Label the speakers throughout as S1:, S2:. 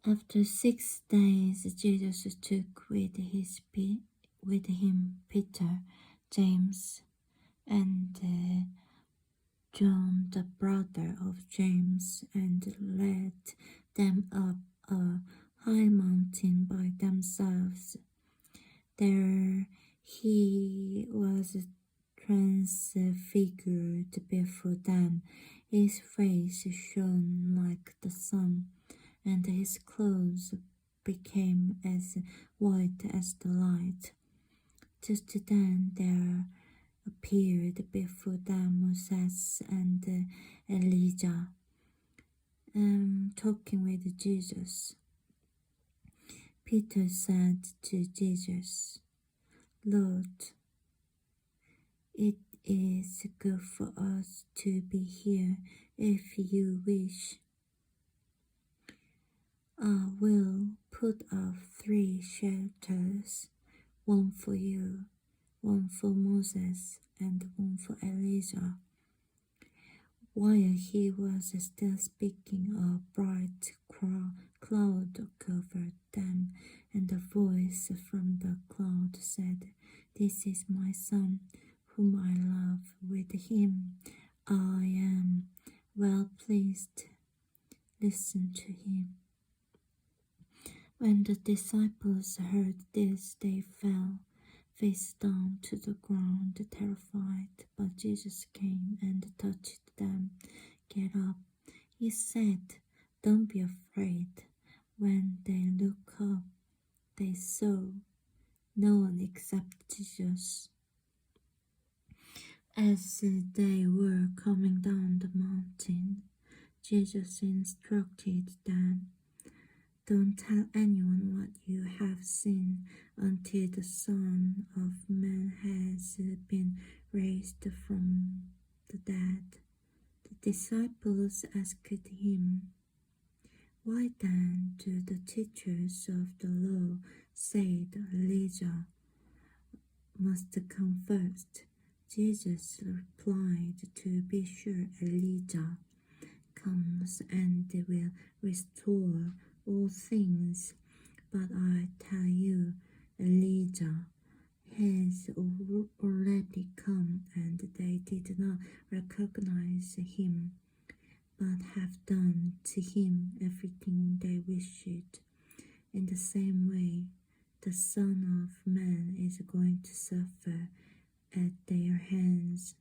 S1: After 6 days, Jesus took with him Peter, James, and John, the brother of James, and led them up a high mountain by themselves. There he was transfigured before them. His face shone like the sun, and his clothes became as white as the light. Just then there appeared before them Moses and Elijah, talking with Jesus. Peter said to Jesus, "Lord, it is good for us to be here. If you wish, I will put up 3 shelters, one for you, one for Moses, and one for Elijah." While he was still speaking, a bright cloud covered them, and a voice from the cloud said, "This is my son, whom I love. With him I am well pleased. Listen to him." When the disciples heard this, they fell face down to the ground, terrified. But Jesus came and touched them. "Get up," he said. "Don't be afraid." When they looked up, they saw no one except Jesus. As they were coming down the mountain, Jesus instructed them, "Don't tell anyone what you have seen until the Son of Man has been raised from the dead." The disciples asked him, "Why then do the teachers of the law say that Elijah must come first?" Jesus replied, "To be sure, Elijah comes and will restore all things. But I tell you, Elijah has already come, and they did not recognize him, but have done to him everything they wished. In the same way, the Son of Man is going to suffer at their hands."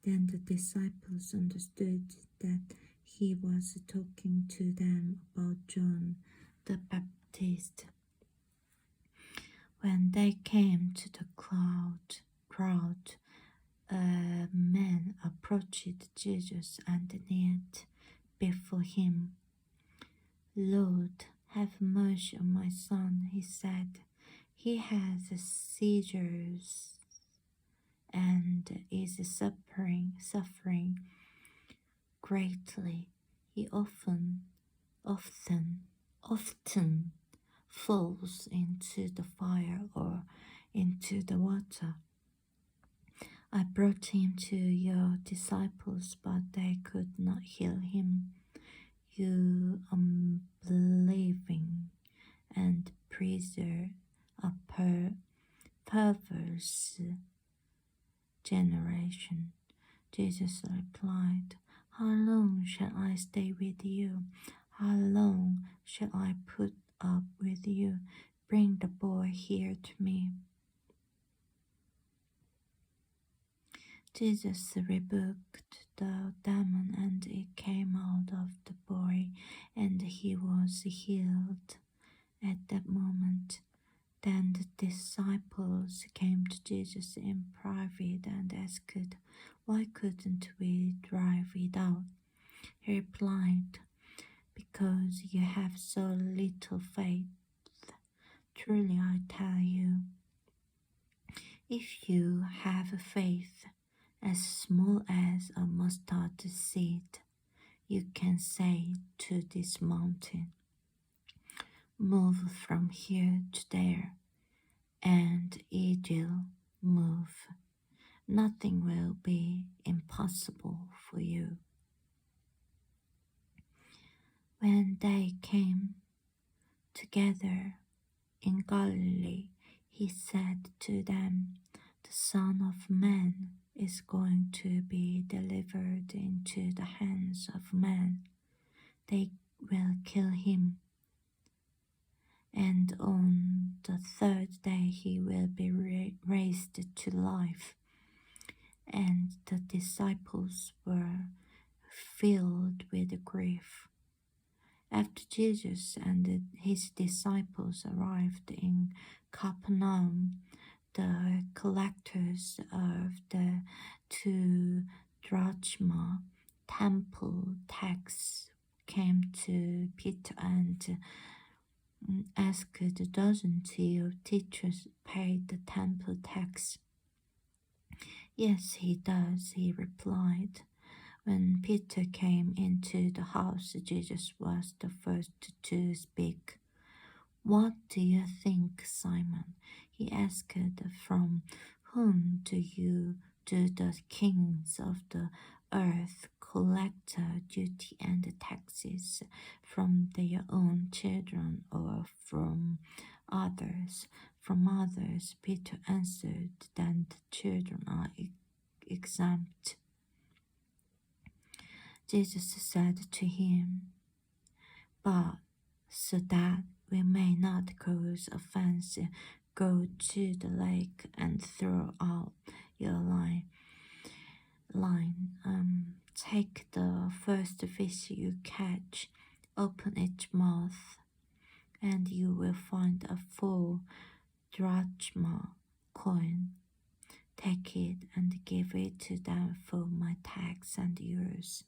S1: Then the disciples understood that he was talking to them about John the Baptist. When they came to the crowd, a man approached Jesus and knelt before him. "Lord, have mercy on my son," he said. "He has seizures and is suffering greatly. He often falls into the fire or into the water. I brought him to your disciples, but they could not heal him. You unbelieving and perverse generation." Jesus replied, "How long shall I stay with you? How long shall I put up with you? Bring the boy here to me." Jesus rebuked the demon, and it came out of the boy, and he was healed at that moment. Then the disciples came to Jesus in private and asked, "Why couldn't we drive it out?" He replied, "Because you have so little faith. Truly I tell you, if you have faith as small as a mustard seed, you can say to this mountain, 'Move from here to there,' and it will move. Nothing will be impossible for you." When they came together in Galilee, he said to them, "The Son of Man is going to be delivered into the hands of men. They will kill him, and on the third day he will be raised to life." And the disciples were filled with grief. After Jesus and his disciples arrived in Capernaum, the collectors of the 2 drachma temple tax came to Peter and asked, "Doesn't your teacher pay the temple tax?" "Yes, he does," he replied. When Peter came into the house, Jesus was the first to speak. "What do you think, Simon?" he asked. "From whom do the kings of the earth collect duty and taxes? From their own children or from others?" "From others," Peter answered. "Then the children are exempt." Jesus said to him, "But so that we may not cause offense, go to the lake and throw out your line. Take the first fish you catch, open its mouth, and you will find a full drachma coin. Take it and give it to them for my tax and yours."